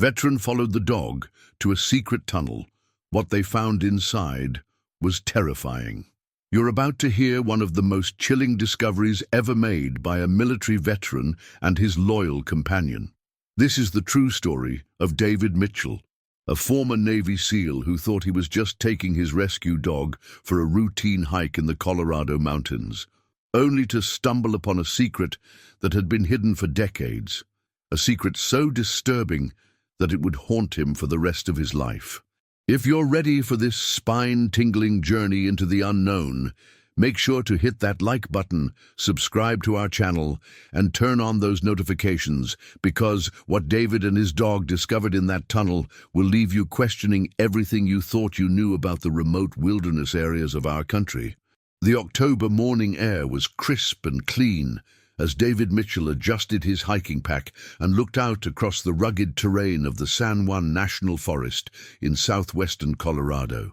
Veteran followed the dog to a secret tunnel. What they found inside was terrifying. You're about to hear one of the most chilling discoveries ever made by a military veteran and his loyal companion. This is the true story of David Mitchell, a former Navy SEAL who thought he was just taking his rescue dog for a routine hike in the Colorado mountains, only to stumble upon a secret that had been hidden for decades, a secret so disturbing that it would haunt him for the rest of his life. If you're ready for this spine-tingling journey into the unknown, make sure to hit that like button, subscribe to our channel, and turn on those notifications, because what David and his dog discovered in that tunnel will leave you questioning everything you thought you knew about the remote wilderness areas of our country. The October morning air was crisp and clean as David Mitchell adjusted his hiking pack and looked out across the rugged terrain of the San Juan National Forest in southwestern Colorado.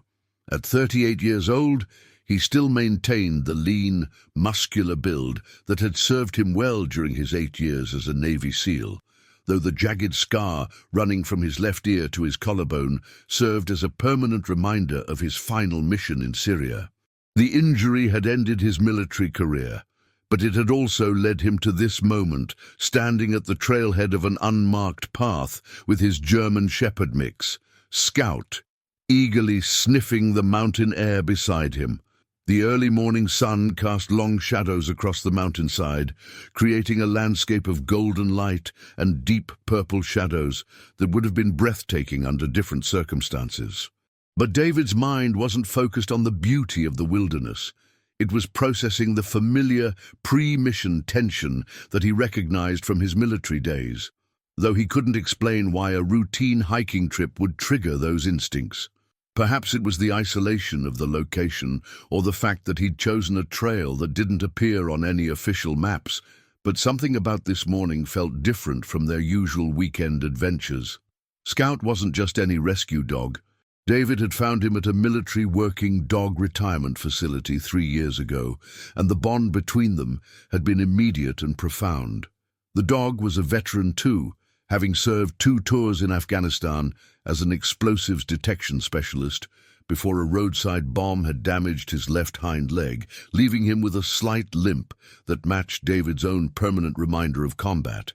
At 38 years old, he still maintained the lean, muscular build that had served him well during his 8 years as a Navy SEAL, though the jagged scar running from his left ear to his collarbone served as a permanent reminder of his final mission in Syria. The injury had ended his military career, but it had also led him to this moment, standing at the trailhead of an unmarked path with his German Shepherd mix, Scout, eagerly sniffing the mountain air beside him. The early morning sun cast long shadows across the mountainside, creating a landscape of golden light and deep purple shadows that would have been breathtaking under different circumstances. But David's mind wasn't focused on the beauty of the wilderness. It was processing the familiar pre-mission tension that he recognized from his military days, though he couldn't explain why a routine hiking trip would trigger those instincts. Perhaps it was the isolation of the location, or the fact that he'd chosen a trail that didn't appear on any official maps, but something about this morning felt different from their usual weekend adventures. Scout wasn't just any rescue dog. David had found him at a military working dog retirement facility 3 years ago, and the bond between them had been immediate and profound. The dog was a veteran too, having served 2 tours in Afghanistan as an explosives detection specialist before a roadside bomb had damaged his left hind leg, leaving him with a slight limp that matched David's own permanent reminder of combat.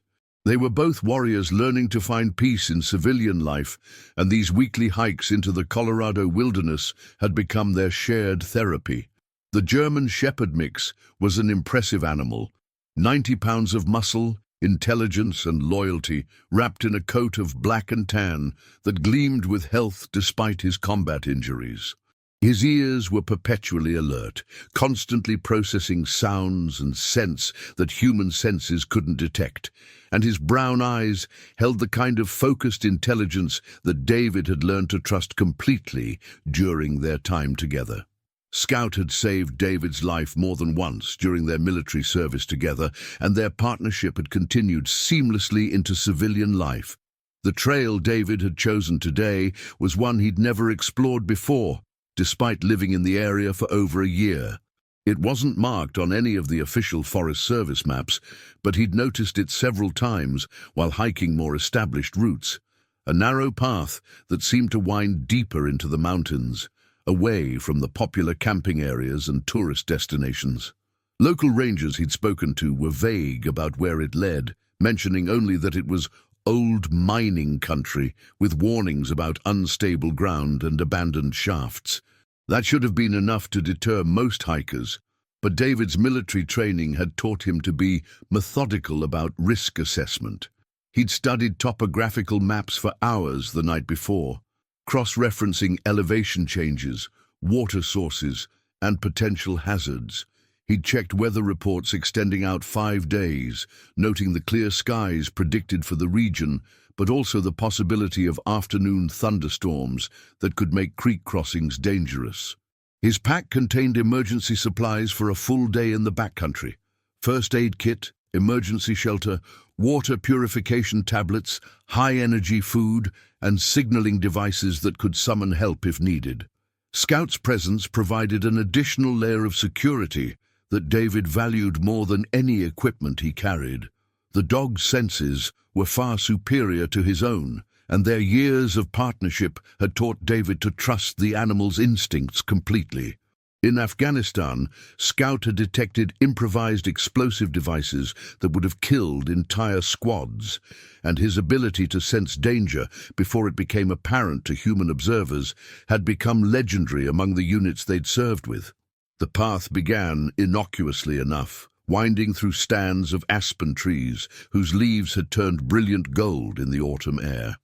They were both warriors learning to find peace in civilian life, and these weekly hikes into the Colorado wilderness had become their shared therapy. The German Shepherd mix was an impressive animal, 90 pounds of muscle, intelligence and loyalty, wrapped in a coat of black and tan that gleamed with health despite his combat injuries. His ears were perpetually alert, constantly processing sounds and scents that human senses couldn't detect, and his brown eyes held the kind of focused intelligence that David had learned to trust completely during their time together. Scout had saved David's life more than once during their military service together, and their partnership had continued seamlessly into civilian life. The trail David had chosen today was one he'd never explored before, despite living in the area for over a year. It wasn't marked on any of the official Forest Service maps, but he'd noticed it several times while hiking more established routes, a narrow path that seemed to wind deeper into the mountains, away from the popular camping areas and tourist destinations. Local rangers he'd spoken to were vague about where it led, mentioning only that it was old mining country with warnings about unstable ground and abandoned shafts. That should have been enough to deter most hikers, but David's military training had taught him to be methodical about risk assessment. He'd studied topographical maps for hours the night before, cross-referencing elevation changes, water sources, and potential hazards. He'd checked weather reports extending out 5 days, noting the clear skies predicted for the region, but also the possibility of afternoon thunderstorms that could make creek crossings dangerous. His pack contained emergency supplies for a full day in the backcountry: first aid kit, emergency shelter, water purification tablets, high-energy food, and signaling devices that could summon help if needed. Scout's presence provided an additional layer of security that David valued more than any equipment he carried. The dog's senses were far superior to his own, and their years of partnership had taught David to trust the animal's instincts completely. In Afghanistan, Scout had detected improvised explosive devices that would have killed entire squads, and his ability to sense danger before it became apparent to human observers had become legendary among the units they'd served with. The path began innocuously enough, winding through stands of aspen trees whose leaves had turned brilliant gold in the autumn air.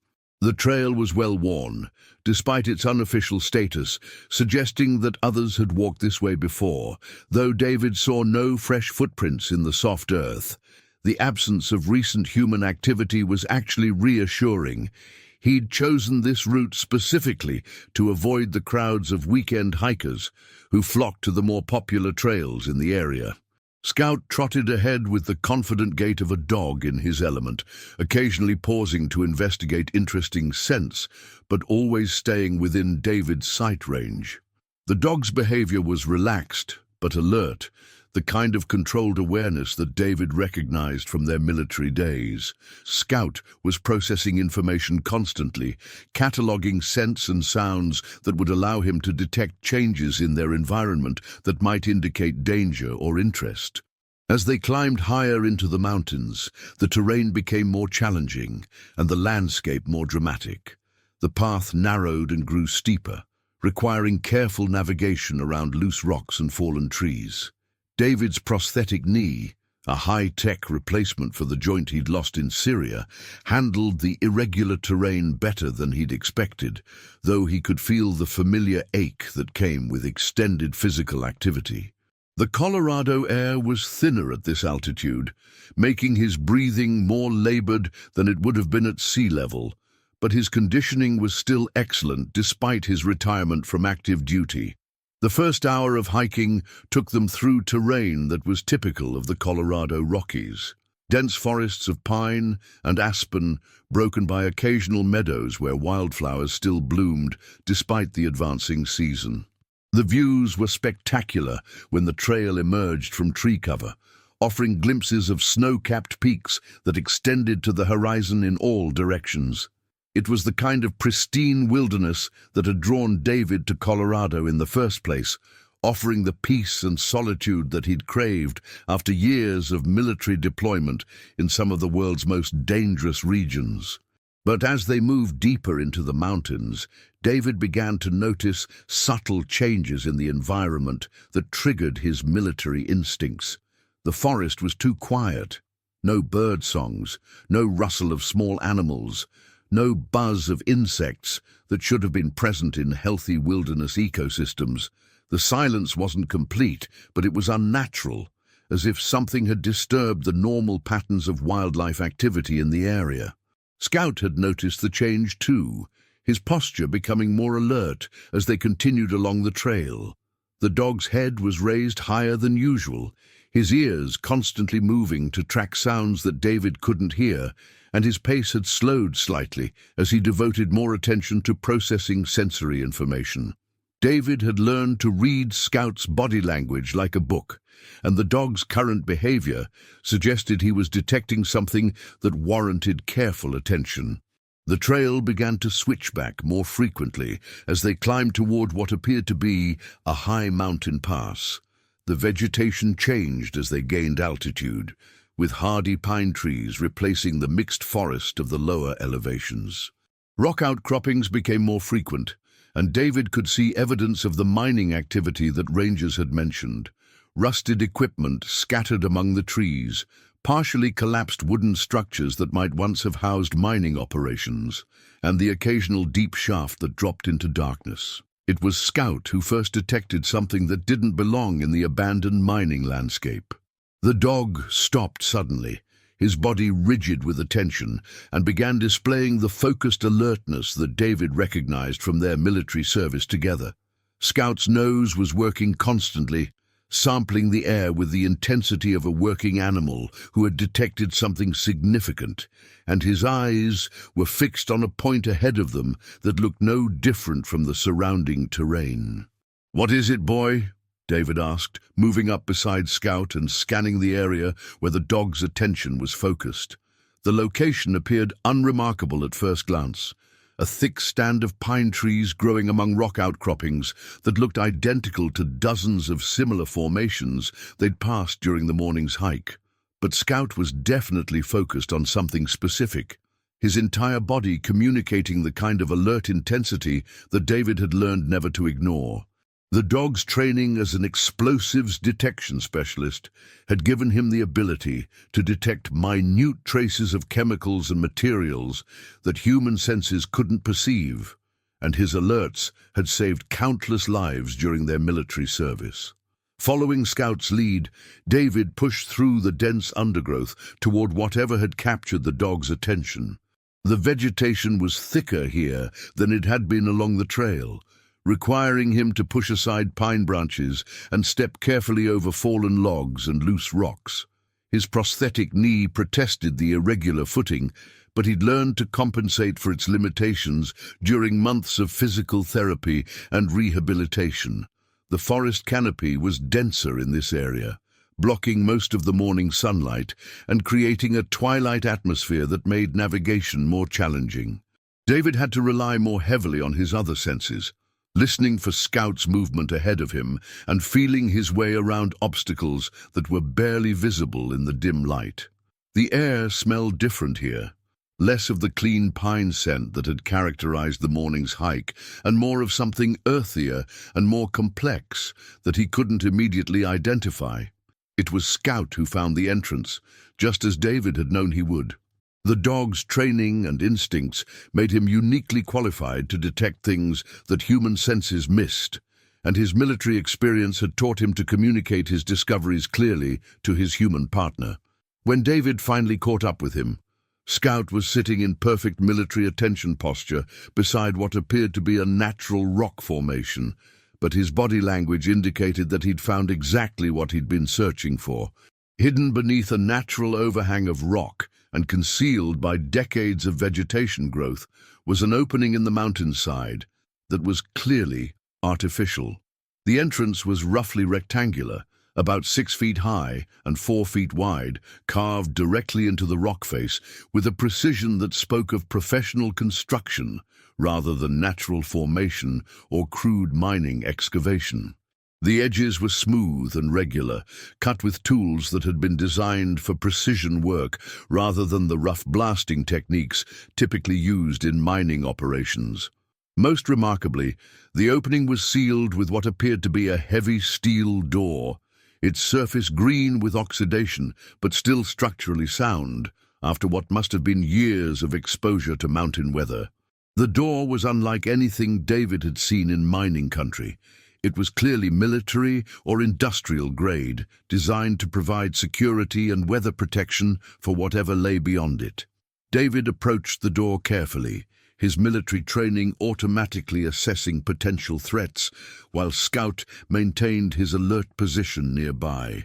The trail was well worn, despite its unofficial status, suggesting that others had walked this way before, though David saw no fresh footprints in the soft earth. The absence of recent human activity was actually reassuring. He'd chosen this route specifically to avoid the crowds of weekend hikers who flocked to the more popular trails in the area. Scout trotted ahead with the confident gait of a dog in his element, occasionally pausing to investigate interesting scents, but always staying within David's sight range. The dog's behavior was relaxed, but alert, the kind of controlled awareness that David recognized from their military days. Scout was processing information constantly, cataloging scents and sounds that would allow him to detect changes in their environment that might indicate danger or interest. As they climbed higher into the mountains, the terrain became more challenging and the landscape more dramatic. The path narrowed and grew steeper, requiring careful navigation around loose rocks and fallen trees. David's prosthetic knee, a high-tech replacement for the joint he'd lost in Syria, handled the irregular terrain better than he'd expected, though he could feel the familiar ache that came with extended physical activity. The Colorado air was thinner at this altitude, making his breathing more labored than it would have been at sea level, but his conditioning was still excellent despite his retirement from active duty. The first hour of hiking took them through terrain that was typical of the Colorado Rockies. Dense forests of pine and aspen, broken by occasional meadows where wildflowers still bloomed despite the advancing season. The views were spectacular when the trail emerged from tree cover, offering glimpses of snow-capped peaks that extended to the horizon in all directions. It was the kind of pristine wilderness that had drawn David to Colorado in the first place, offering the peace and solitude that he'd craved after years of military deployment in some of the world's most dangerous regions. But as they moved deeper into the mountains, David began to notice subtle changes in the environment that triggered his military instincts. The forest was too quiet. No bird songs, no rustle of small animals, no buzz of insects that should have been present in healthy wilderness ecosystems. The silence wasn't complete, but it was unnatural, as if something had disturbed the normal patterns of wildlife activity in the area. Scout had noticed the change too, his posture becoming more alert as they continued along the trail. The dog's head was raised higher than usual, his ears constantly moving to track sounds that David couldn't hear, and his pace had slowed slightly as he devoted more attention to processing sensory information. David had learned to read Scout's body language like a book, and the dog's current behavior suggested he was detecting something that warranted careful attention. The trail began to switch back more frequently as they climbed toward what appeared to be a high mountain pass. The vegetation changed as they gained altitude, with hardy pine trees replacing the mixed forest of the lower elevations. Rock outcroppings became more frequent, and David could see evidence of the mining activity that rangers had mentioned. Rusted equipment scattered among the trees, partially collapsed wooden structures that might once have housed mining operations, and the occasional deep shaft that dropped into darkness. It was Scout who first detected something that didn't belong in the abandoned mining landscape. The dog stopped suddenly, his body rigid with attention, and began displaying the focused alertness that David recognized from their military service together. Scout's nose was working constantly, sampling the air with the intensity of a working animal who had detected something significant, and his eyes were fixed on a point ahead of them that looked no different from the surrounding terrain. "What is it, boy?" David asked, moving up beside Scout and scanning the area where the dog's attention was focused. The location appeared unremarkable at first glance. A thick stand of pine trees growing among rock outcroppings that looked identical to dozens of similar formations they'd passed during the morning's hike. But Scout was definitely focused on something specific, his entire body communicating the kind of alert intensity that David had learned never to ignore. The dog's training as an explosives detection specialist had given him the ability to detect minute traces of chemicals and materials that human senses couldn't perceive, and his alerts had saved countless lives during their military service. Following Scout's lead, David pushed through the dense undergrowth toward whatever had captured the dog's attention. The vegetation was thicker here than it had been along the trail, requiring him to push aside pine branches and step carefully over fallen logs and loose rocks. His prosthetic knee protested the irregular footing, but he'd learned to compensate for its limitations during months of physical therapy and rehabilitation. The forest canopy was denser in this area, blocking most of the morning sunlight and creating a twilight atmosphere that made navigation more challenging. David had to rely more heavily on his other senses, listening for Scout's movement ahead of him and feeling his way around obstacles that were barely visible in the dim light. The air smelled different here, less of the clean pine scent that had characterized the morning's hike, and more of something earthier and more complex that he couldn't immediately identify. It was Scout who found the entrance, just as David had known he would. The dog's training and instincts made him uniquely qualified to detect things that human senses missed, and his military experience had taught him to communicate his discoveries clearly to his human partner. When David finally caught up with him, Scout was sitting in perfect military attention posture beside what appeared to be a natural rock formation, but his body language indicated that he'd found exactly what he'd been searching for. Hidden beneath a natural overhang of rock and concealed by decades of vegetation growth was an opening in the mountainside that was clearly artificial. The entrance was roughly rectangular, about 6 feet high and 4 feet wide, carved directly into the rock face with a precision that spoke of professional construction rather than natural formation or crude mining excavation. The edges were smooth and regular, cut with tools that had been designed for precision work rather than the rough blasting techniques typically used in mining operations. Most remarkably, the opening was sealed with what appeared to be a heavy steel door, its surface green with oxidation but still structurally sound after what must have been years of exposure to mountain weather. The door was unlike anything David had seen in mining country. It was clearly military or industrial grade, designed to provide security and weather protection for whatever lay beyond it. David approached the door carefully, his military training automatically assessing potential threats, while Scout maintained his alert position nearby.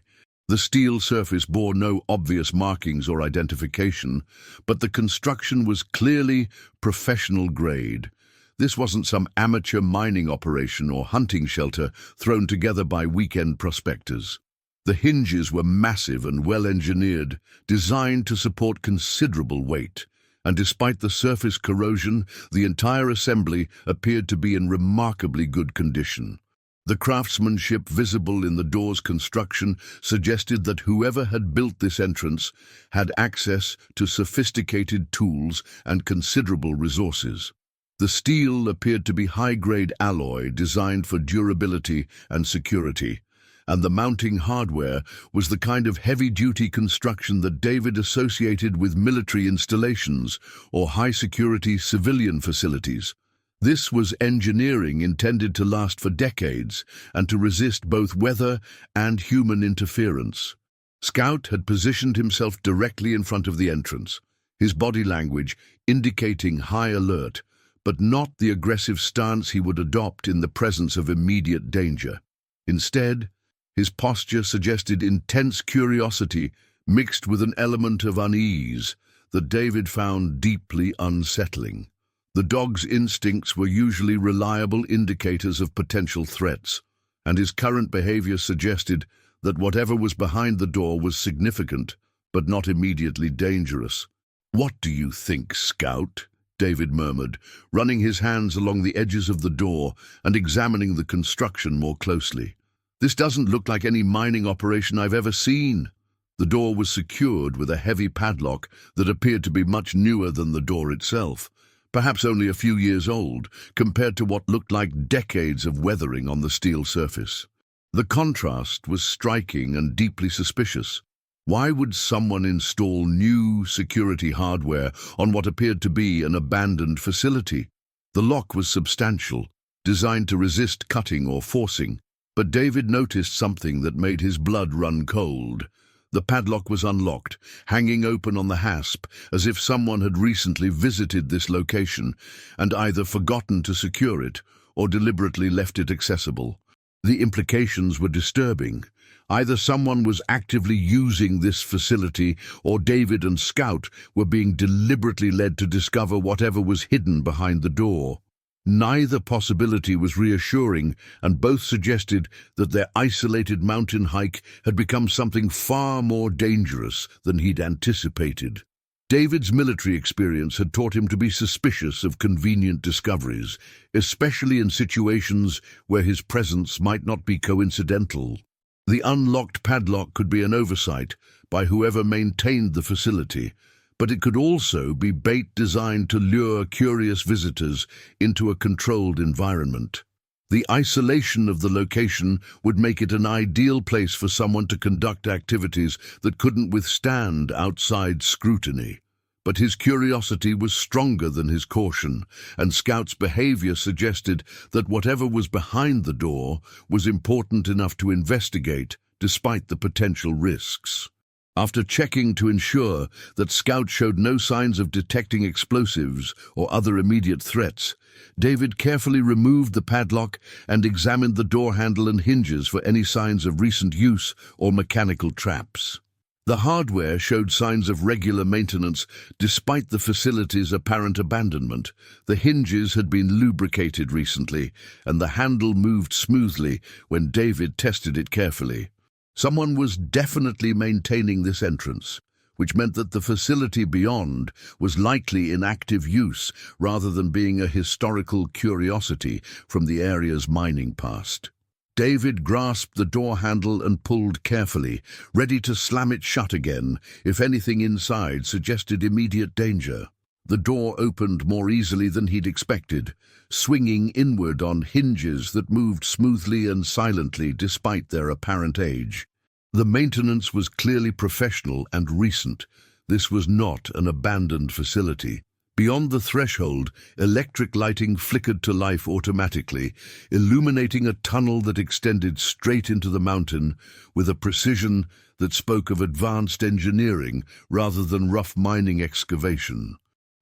The steel surface bore no obvious markings or identification, but the construction was clearly professional grade. This wasn't some amateur mining operation or hunting shelter thrown together by weekend prospectors. The hinges were massive and well-engineered, designed to support considerable weight, and despite the surface corrosion, the entire assembly appeared to be in remarkably good condition. The craftsmanship visible in the door's construction suggested that whoever had built this entrance had access to sophisticated tools and considerable resources. The steel appeared to be high-grade alloy designed for durability and security, and the mounting hardware was the kind of heavy-duty construction that David associated with military installations or high-security civilian facilities. This was engineering intended to last for decades and to resist both weather and human interference. Scout had positioned himself directly in front of the entrance, his body language indicating high alert, but not the aggressive stance he would adopt in the presence of immediate danger. Instead, his posture suggested intense curiosity mixed with an element of unease that David found deeply unsettling. The dog's instincts were usually reliable indicators of potential threats, and his current behavior suggested that whatever was behind the door was significant, but not immediately dangerous. "What do you think, Scout?" David murmured, running his hands along the edges of the door and examining the construction more closely. "This doesn't look like any mining operation I've ever seen." The door was secured with a heavy padlock that appeared to be much newer than the door itself, perhaps only a few years old, compared to what looked like decades of weathering on the steel surface. The contrast was striking and deeply suspicious. Why would someone install new security hardware on what appeared to be an abandoned facility? The lock was substantial, designed to resist cutting or forcing, but David noticed something that made his blood run cold. The padlock was unlocked, hanging open on the hasp, as if someone had recently visited this location and either forgotten to secure it or deliberately left it accessible. The implications were disturbing. Either someone was actively using this facility, or David and Scout were being deliberately led to discover whatever was hidden behind the door. Neither possibility was reassuring, and both suggested that their isolated mountain hike had become something far more dangerous than he'd anticipated. David's military experience had taught him to be suspicious of convenient discoveries, especially in situations where his presence might not be coincidental. The unlocked padlock could be an oversight by whoever maintained the facility, but it could also be bait designed to lure curious visitors into a controlled environment. The isolation of the location would make it an ideal place for someone to conduct activities that couldn't withstand outside scrutiny. But his curiosity was stronger than his caution, and Scout's behavior suggested that whatever was behind the door was important enough to investigate, despite the potential risks. After checking to ensure that Scout showed no signs of detecting explosives or other immediate threats, David carefully removed the padlock and examined the door handle and hinges for any signs of recent use or mechanical traps. The hardware showed signs of regular maintenance despite the facility's apparent abandonment. The hinges had been lubricated recently, and the handle moved smoothly when David tested it carefully. Someone was definitely maintaining this entrance, which meant that the facility beyond was likely in active use rather than being a historical curiosity from the area's mining past. David grasped the door handle and pulled carefully, ready to slam it shut again if anything inside suggested immediate danger. The door opened more easily than he'd expected, swinging inward on hinges that moved smoothly and silently despite their apparent age. The maintenance was clearly professional and recent. This was not an abandoned facility. Beyond the threshold, electric lighting flickered to life automatically, illuminating a tunnel that extended straight into the mountain with a precision that spoke of advanced engineering rather than rough mining excavation.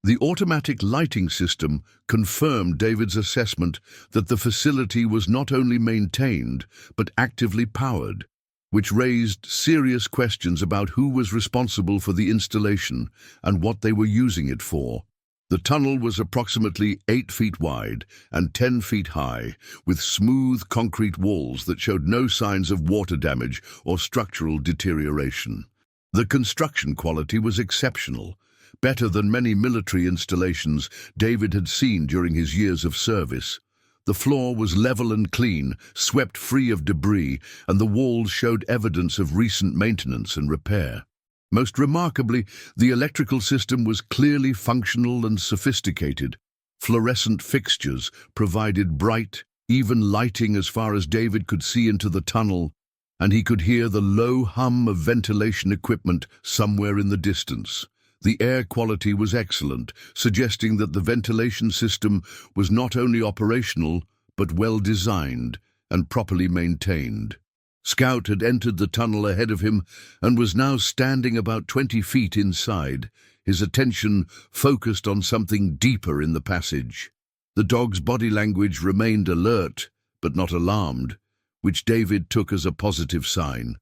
The automatic lighting system confirmed David's assessment that the facility was not only maintained, but actively powered, which raised serious questions about who was responsible for the installation and what they were using it for. The tunnel was approximately 8 feet wide and 10 feet high, with smooth concrete walls that showed no signs of water damage or structural deterioration. The construction quality was exceptional, better than many military installations David had seen during his years of service. The floor was level and clean, swept free of debris, and the walls showed evidence of recent maintenance and repair. Most remarkably, the electrical system was clearly functional and sophisticated. Fluorescent fixtures provided bright, even lighting as far as David could see into the tunnel, and he could hear the low hum of ventilation equipment somewhere in the distance. The air quality was excellent, suggesting that the ventilation system was not only operational, but well designed and properly maintained. Scout had entered the tunnel ahead of him and was now standing about 20 feet inside, his attention focused on something deeper in the passage. The dog's body language remained alert, but not alarmed, which David took as a positive sign.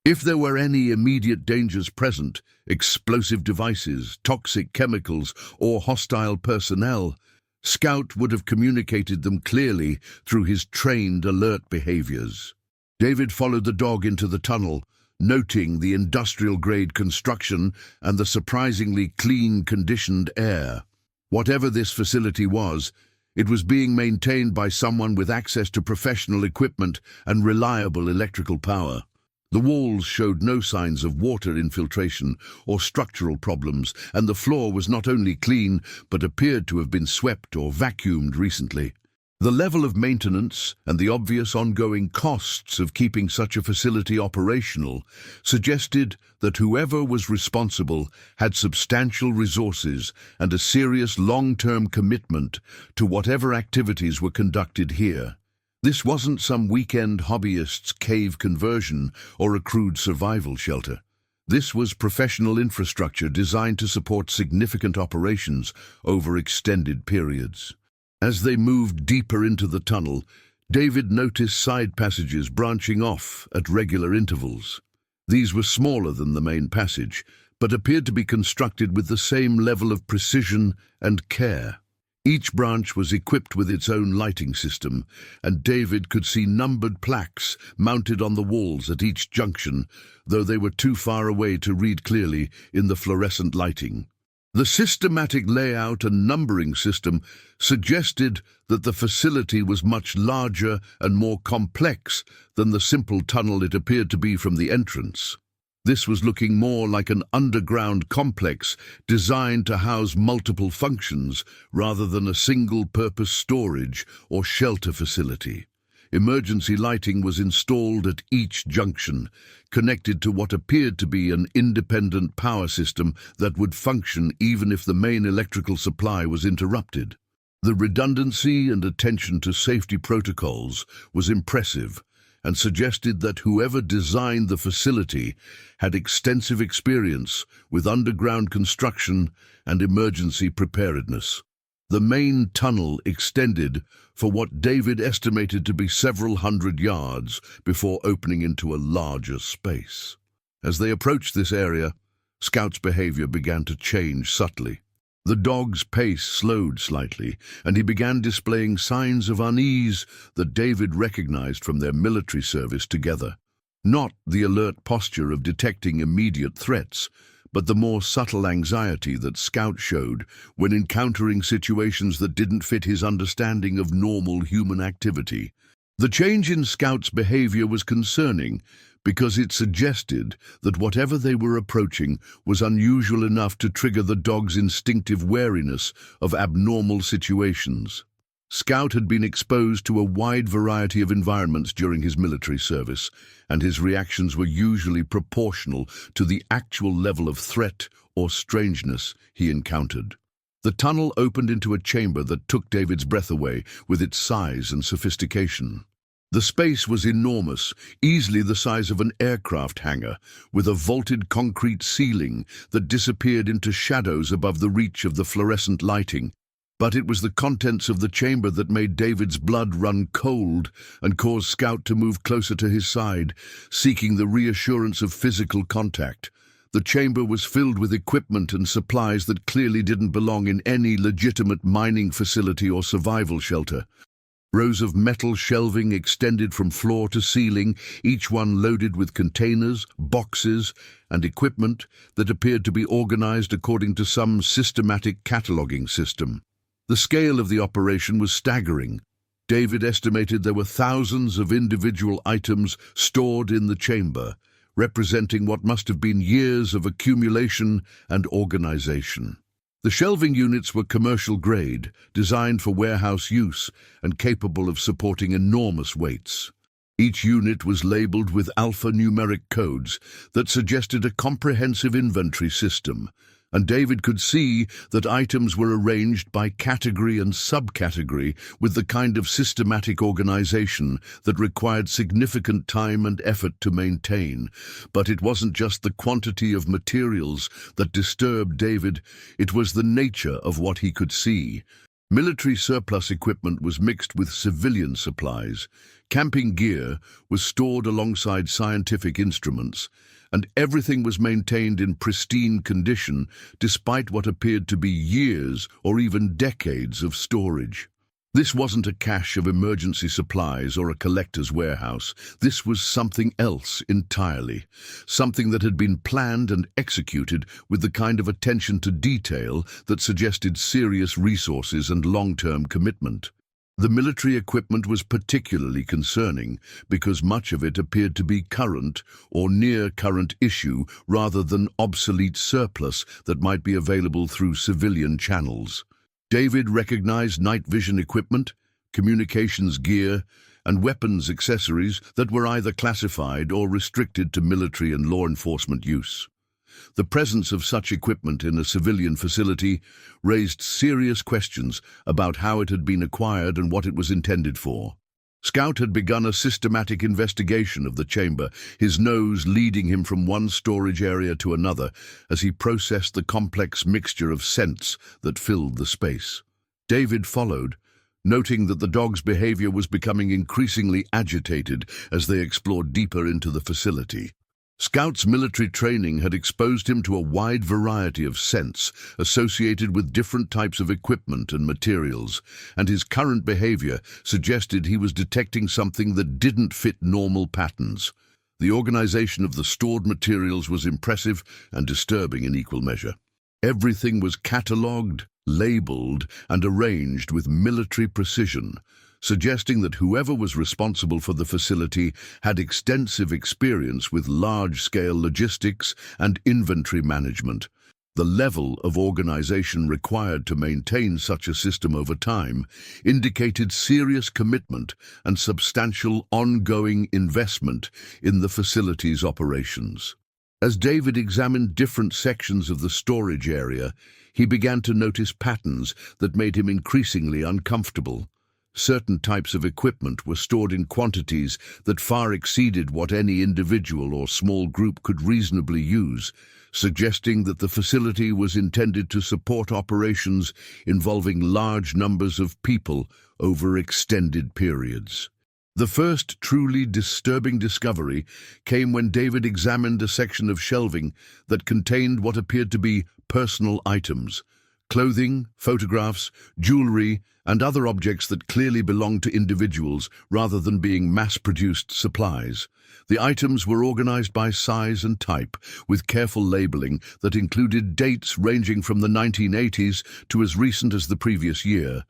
If there were any immediate dangers present, explosive devices, toxic chemicals, or hostile personnel, Scout would have communicated them clearly through his trained alert behaviors. David followed the dog into the tunnel, noting the industrial-grade construction and the surprisingly clean-conditioned air. Whatever this facility was, it was being maintained by someone with access to professional equipment and reliable electrical power. The walls showed no signs of water infiltration or structural problems, and the floor was not only clean, but appeared to have been swept or vacuumed recently. The level of maintenance and the obvious ongoing costs of keeping such a facility operational suggested that whoever was responsible had substantial resources and a serious long-term commitment to whatever activities were conducted here. This wasn't some weekend hobbyist's cave conversion or a crude survival shelter. This was professional infrastructure designed to support significant operations over extended periods. As they moved deeper into the tunnel, David noticed side passages branching off at regular intervals. These were smaller than the main passage, but appeared to be constructed with the same level of precision and care. Each branch was equipped with its own lighting system, and David could see numbered plaques mounted on the walls at each junction, though they were too far away to read clearly in the fluorescent lighting. The systematic layout and numbering system suggested that the facility was much larger and more complex than the simple tunnel it appeared to be from the entrance. This was looking more like an underground complex designed to house multiple functions rather than a single-purpose storage or shelter facility. Emergency lighting was installed at each junction, connected to what appeared to be an independent power system that would function even if the main electrical supply was interrupted. The redundancy and attention to safety protocols was impressive and suggested that whoever designed the facility had extensive experience with underground construction and emergency preparedness. The main tunnel extended for what David estimated to be several hundred yards before opening into a larger space. As they approached this area, Scout's behavior began to change subtly. The dog's pace slowed slightly, and he began displaying signs of unease that David recognized from their military service together. Not the alert posture of detecting immediate threats, but the more subtle anxiety that Scout showed when encountering situations that didn't fit his understanding of normal human activity. The change in Scout's behavior was concerning because it suggested that whatever they were approaching was unusual enough to trigger the dog's instinctive wariness of abnormal situations. Scout had been exposed to a wide variety of environments during his military service, and his reactions were usually proportional to the actual level of threat or strangeness he encountered. The tunnel opened into a chamber that took David's breath away with its size and sophistication. The space was enormous, easily the size of an aircraft hangar, with a vaulted concrete ceiling that disappeared into shadows above the reach of the fluorescent lighting. But it was the contents of the chamber that made David's blood run cold and caused Scout to move closer to his side, seeking the reassurance of physical contact. The chamber was filled with equipment and supplies that clearly didn't belong in any legitimate mining facility or survival shelter. Rows of metal shelving extended from floor to ceiling, each one loaded with containers, boxes, and equipment that appeared to be organized according to some systematic cataloging system. The scale of the operation was staggering. David estimated there were thousands of individual items stored in the chamber, representing what must have been years of accumulation and organization. The shelving units were commercial grade, designed for warehouse use and capable of supporting enormous weights. Each unit was labeled with alphanumeric codes that suggested a comprehensive inventory system, and David could see that items were arranged by category and subcategory with the kind of systematic organization that required significant time and effort to maintain. But it wasn't just the quantity of materials that disturbed David, it was the nature of what he could see. Military surplus equipment was mixed with civilian supplies. Camping gear was stored alongside scientific instruments, and everything was maintained in pristine condition despite what appeared to be years or even decades of storage. This wasn't a cache of emergency supplies or a collector's warehouse. This was something else entirely. Something that had been planned and executed with the kind of attention to detail that suggested serious resources and long-term commitment. The military equipment was particularly concerning because much of it appeared to be current or near-current issue rather than obsolete surplus that might be available through civilian channels. David recognized night vision equipment, communications gear, and weapons accessories that were either classified or restricted to military and law enforcement use. The presence of such equipment in a civilian facility raised serious questions about how it had been acquired and what it was intended for. Scout had begun a systematic investigation of the chamber, his nose leading him from one storage area to another as he processed the complex mixture of scents that filled the space. David followed, noting that the dog's behavior was becoming increasingly agitated as they explored deeper into the facility. Scout's military training had exposed him to a wide variety of scents associated with different types of equipment and materials, and his current behavior suggested he was detecting something that didn't fit normal patterns. The organization of the stored materials was impressive and disturbing in equal measure. Everything was catalogued, labeled, and arranged with military precision, suggesting that whoever was responsible for the facility had extensive experience with large-scale logistics and inventory management. The level of organization required to maintain such a system over time indicated serious commitment and substantial ongoing investment in the facility's operations. As David examined different sections of the storage area, he began to notice patterns that made him increasingly uncomfortable. Certain types of equipment were stored in quantities that far exceeded what any individual or small group could reasonably use, suggesting that the facility was intended to support operations involving large numbers of people over extended periods. The first truly disturbing discovery came when David examined a section of shelving that contained what appeared to be personal items: clothing, photographs, jewelry, and other objects that clearly belonged to individuals rather than being mass-produced supplies. The items were organized by size and type, with careful labeling that included dates ranging from the 1980s to as recent as the previous year.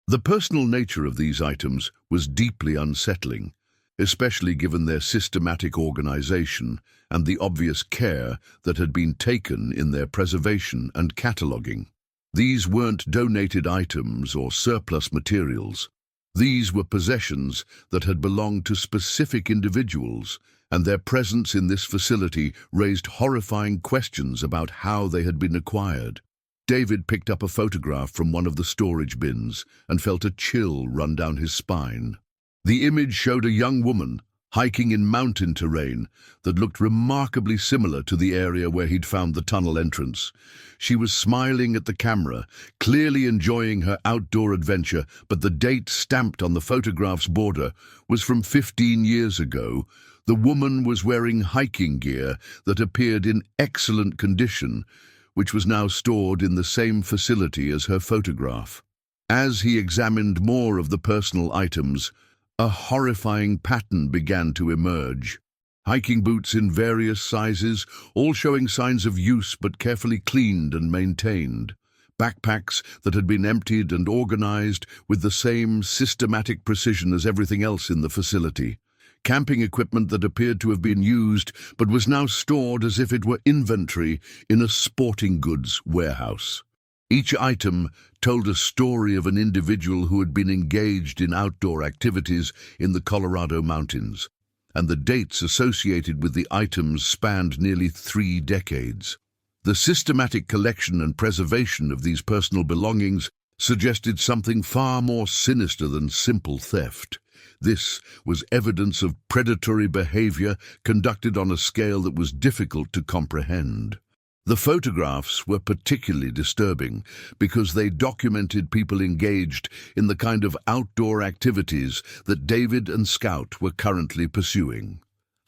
The personal nature of these items was deeply unsettling, especially given their systematic organization and the obvious care that had been taken in their preservation and cataloging. These weren't donated items or surplus materials. These were possessions that had belonged to specific individuals, and their presence in this facility raised horrifying questions about how they had been acquired. David picked up a photograph from one of the storage bins and felt a chill run down his spine. The image showed a young woman hiking in mountain terrain that looked remarkably similar to the area where he'd found the tunnel entrance. She was smiling at the camera, clearly enjoying her outdoor adventure, but the date stamped on the photograph's border was from 15 years ago. The woman was wearing hiking gear that appeared in excellent condition, which was now stored in the same facility as her photograph. As he examined more of the personal items, a horrifying pattern began to emerge. Hiking boots in various sizes, all showing signs of use but carefully cleaned and maintained. Backpacks that had been emptied and organized with the same systematic precision as everything else in the facility. Camping equipment that appeared to have been used but was now stored as if it were inventory in a sporting goods warehouse. Each item told a story of an individual who had been engaged in outdoor activities in the Colorado mountains, and the dates associated with the items spanned nearly 3 decades. The systematic collection and preservation of these personal belongings suggested something far more sinister than simple theft. This was evidence of predatory behavior conducted on a scale that was difficult to comprehend. The photographs were particularly disturbing because they documented people engaged in the kind of outdoor activities that David and Scout were currently pursuing.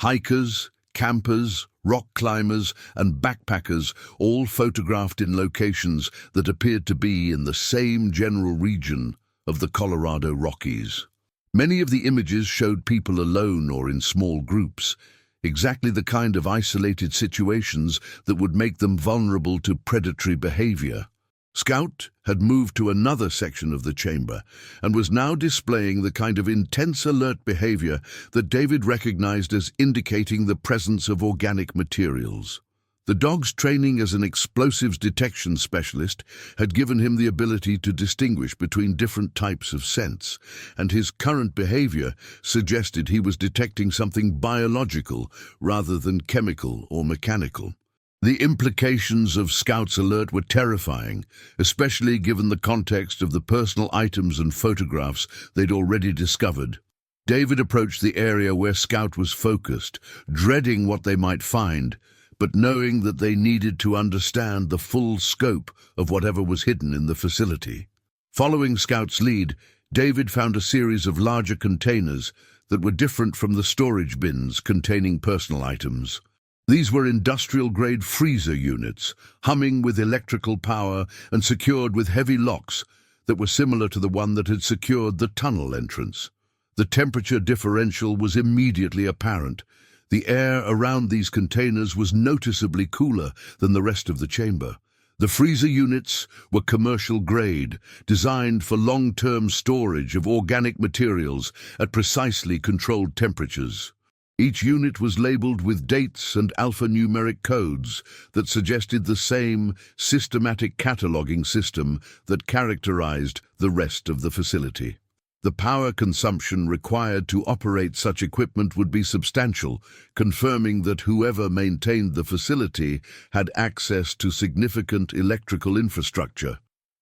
Hikers, campers, rock climbers, and backpackers, all photographed in locations that appeared to be in the same general region of the Colorado Rockies. Many of the images showed people alone or in small groups, exactly the kind of isolated situations that would make them vulnerable to predatory behavior. Scout had moved to another section of the chamber and was now displaying the kind of intense alert behavior that David recognized as indicating the presence of organic materials. The dog's training as an explosives detection specialist had given him the ability to distinguish between different types of scents, and his current behavior suggested he was detecting something biological rather than chemical or mechanical. The implications of Scout's alert were terrifying, especially given the context of the personal items and photographs they'd already discovered. David approached the area where Scout was focused, dreading what they might find, but knowing that they needed to understand the full scope of whatever was hidden in the facility. Following Scout's lead, David found a series of larger containers that were different from the storage bins containing personal items. These were industrial-grade freezer units, humming with electrical power and secured with heavy locks that were similar to the one that had secured the tunnel entrance. The temperature differential was immediately apparent. The air around these containers was noticeably cooler than the rest of the chamber. The freezer units were commercial-grade, designed for long-term storage of organic materials at precisely controlled temperatures. Each unit was labeled with dates and alphanumeric codes that suggested the same systematic cataloging system that characterized the rest of the facility. The power consumption required to operate such equipment would be substantial, confirming that whoever maintained the facility had access to significant electrical infrastructure.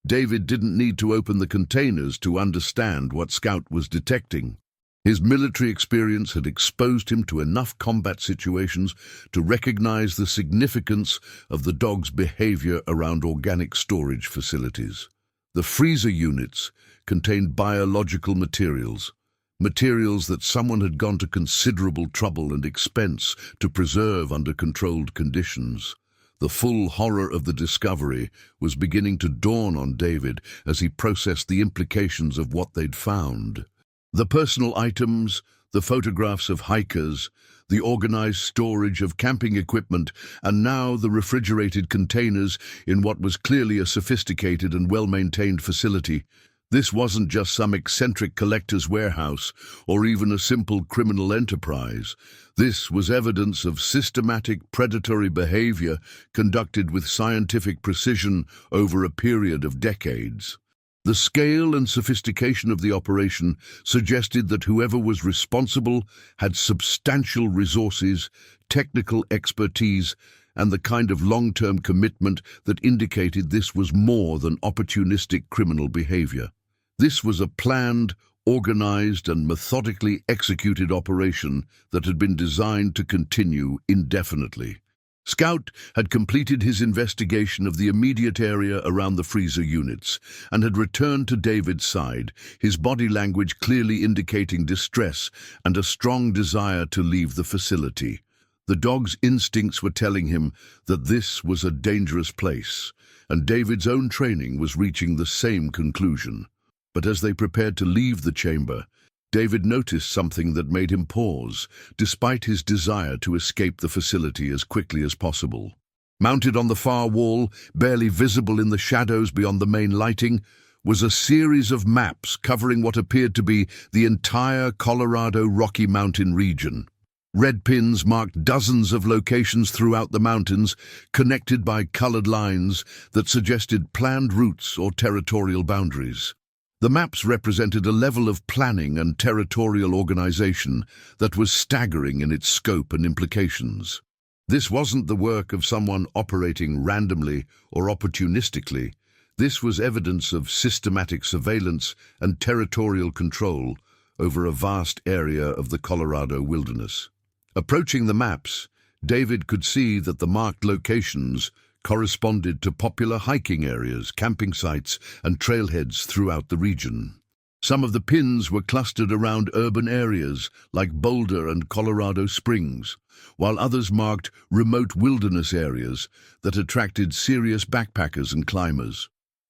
David didn't need to open the containers to understand what Scout was detecting. His military experience had exposed him to enough combat situations to recognize the significance of the dog's behavior around organic storage facilities. The freezer units contained biological materials that someone had gone to considerable trouble and expense to preserve under controlled conditions. The full horror of the discovery was beginning to dawn on David as he processed the implications of what they'd found. The personal items, the photographs of hikers, the organized storage of camping equipment, and now the refrigerated containers in what was clearly a sophisticated and well-maintained facility. This wasn't just some eccentric collector's warehouse or even a simple criminal enterprise. This was evidence of systematic predatory behavior conducted with scientific precision over a period of decades. The scale and sophistication of the operation suggested that whoever was responsible had substantial resources, technical expertise, and the kind of long-term commitment that indicated this was more than opportunistic criminal behavior. This was a planned, organized, and methodically executed operation that had been designed to continue indefinitely. Scout had completed his investigation of the immediate area around the freezer units and had returned to David's side, his body language clearly indicating distress and a strong desire to leave the facility. The dog's instincts were telling him that this was a dangerous place, and David's own training was reaching the same conclusion. But as they prepared to leave the chamber, David noticed something that made him pause, despite his desire to escape the facility as quickly as possible. Mounted on the far wall, barely visible in the shadows beyond the main lighting, was a series of maps covering what appeared to be the entire Colorado Rocky Mountain region. Red pins marked dozens of locations throughout the mountains, connected by colored lines that suggested planned routes or territorial boundaries. The maps represented a level of planning and territorial organization that was staggering in its scope and implications. This wasn't the work of someone operating randomly or opportunistically. This was evidence of systematic surveillance and territorial control over a vast area of the Colorado wilderness. Approaching the maps, David could see that the marked locations corresponded to popular hiking areas, camping sites, and trailheads throughout the region. Some of the pins were clustered around urban areas like Boulder and Colorado Springs, while others marked remote wilderness areas that attracted serious backpackers and climbers.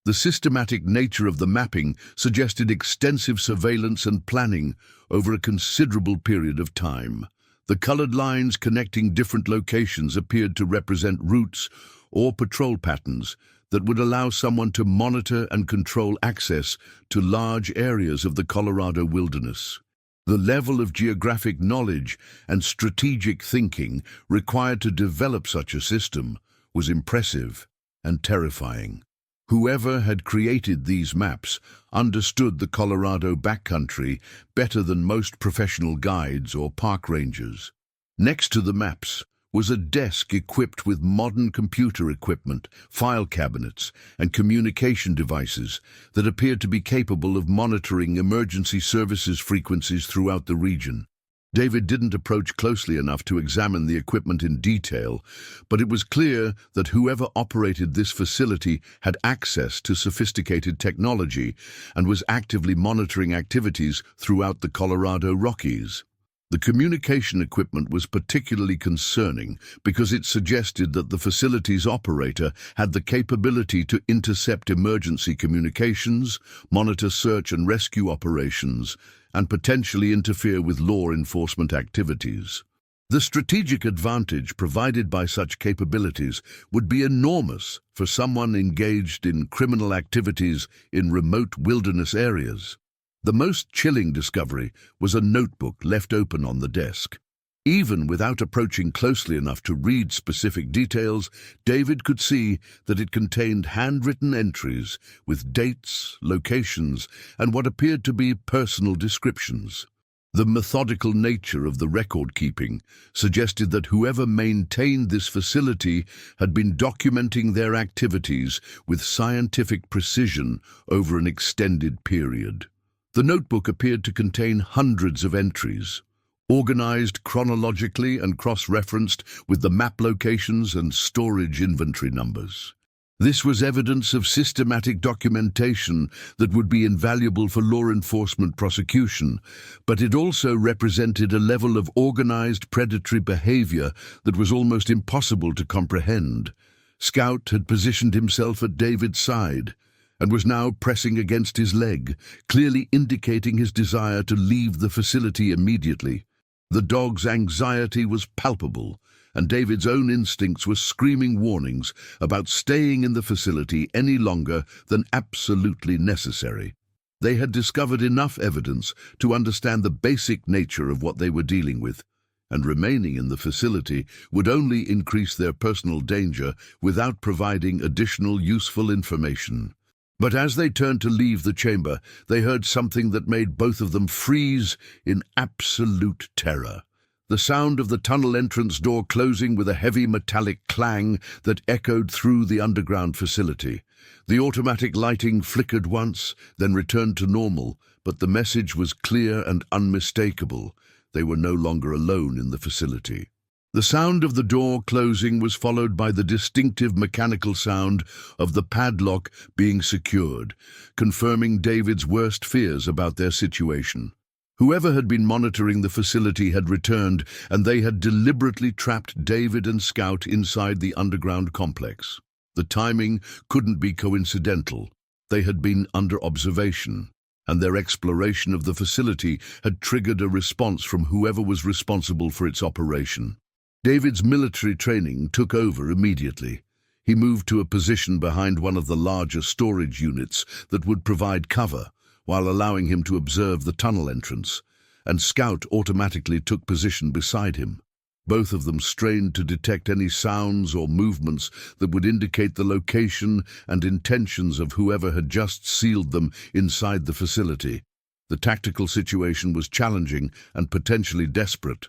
The systematic nature of the mapping suggested extensive surveillance and planning over a considerable period of time. The colored lines connecting different locations appeared to represent routes or patrol patterns that would allow someone to monitor and control access to large areas of the Colorado wilderness. The level of geographic knowledge and strategic thinking required to develop such a system was impressive and terrifying. Whoever had created these maps understood the Colorado backcountry better than most professional guides or park rangers. Next to the maps was a desk equipped with modern computer equipment, file cabinets, and communication devices that appeared to be capable of monitoring emergency services frequencies throughout the region. David didn't approach closely enough to examine the equipment in detail, but it was clear that whoever operated this facility had access to sophisticated technology and was actively monitoring activities throughout the Colorado Rockies. The communication equipment was particularly concerning because it suggested that the facility's operator had the capability to intercept emergency communications, monitor search and rescue operations, and potentially interfere with law enforcement activities. The strategic advantage provided by such capabilities would be enormous for someone engaged in criminal activities in remote wilderness areas. The most chilling discovery was a notebook left open on the desk. Even without approaching closely enough to read specific details, David could see that it contained handwritten entries with dates, locations, and what appeared to be personal descriptions. The methodical nature of the record-keeping suggested that whoever maintained this facility had been documenting their activities with scientific precision over an extended period. The notebook appeared to contain hundreds of entries, organized chronologically and cross-referenced with the map locations and storage inventory numbers. This was evidence of systematic documentation that would be invaluable for law enforcement prosecution, but it also represented a level of organized predatory behavior that was almost impossible to comprehend. Scout had positioned himself at David's side and was now pressing against his leg, clearly indicating his desire to leave the facility immediately. The dog's anxiety was palpable, and David's own instincts were screaming warnings about staying in the facility any longer than absolutely necessary. They had discovered enough evidence to understand the basic nature of what they were dealing with, and remaining in the facility would only increase their personal danger without providing additional useful information. But as they turned to leave the chamber, they heard something that made both of them freeze in absolute terror. The sound of the tunnel entrance door closing with a heavy metallic clang that echoed through the underground facility. The automatic lighting flickered once, then returned to normal, but the message was clear and unmistakable. They were no longer alone in the facility. The sound of the door closing was followed by the distinctive mechanical sound of the padlock being secured, confirming David's worst fears about their situation. Whoever had been monitoring the facility had returned, and they had deliberately trapped David and Scout inside the underground complex. The timing couldn't be coincidental. They had been under observation, and their exploration of the facility had triggered a response from whoever was responsible for its operation. David's military training took over immediately. He moved to a position behind one of the larger storage units that would provide cover, while allowing him to observe the tunnel entrance, and Scout automatically took position beside him. Both of them strained to detect any sounds or movements that would indicate the location and intentions of whoever had just sealed them inside the facility. The tactical situation was challenging and potentially desperate.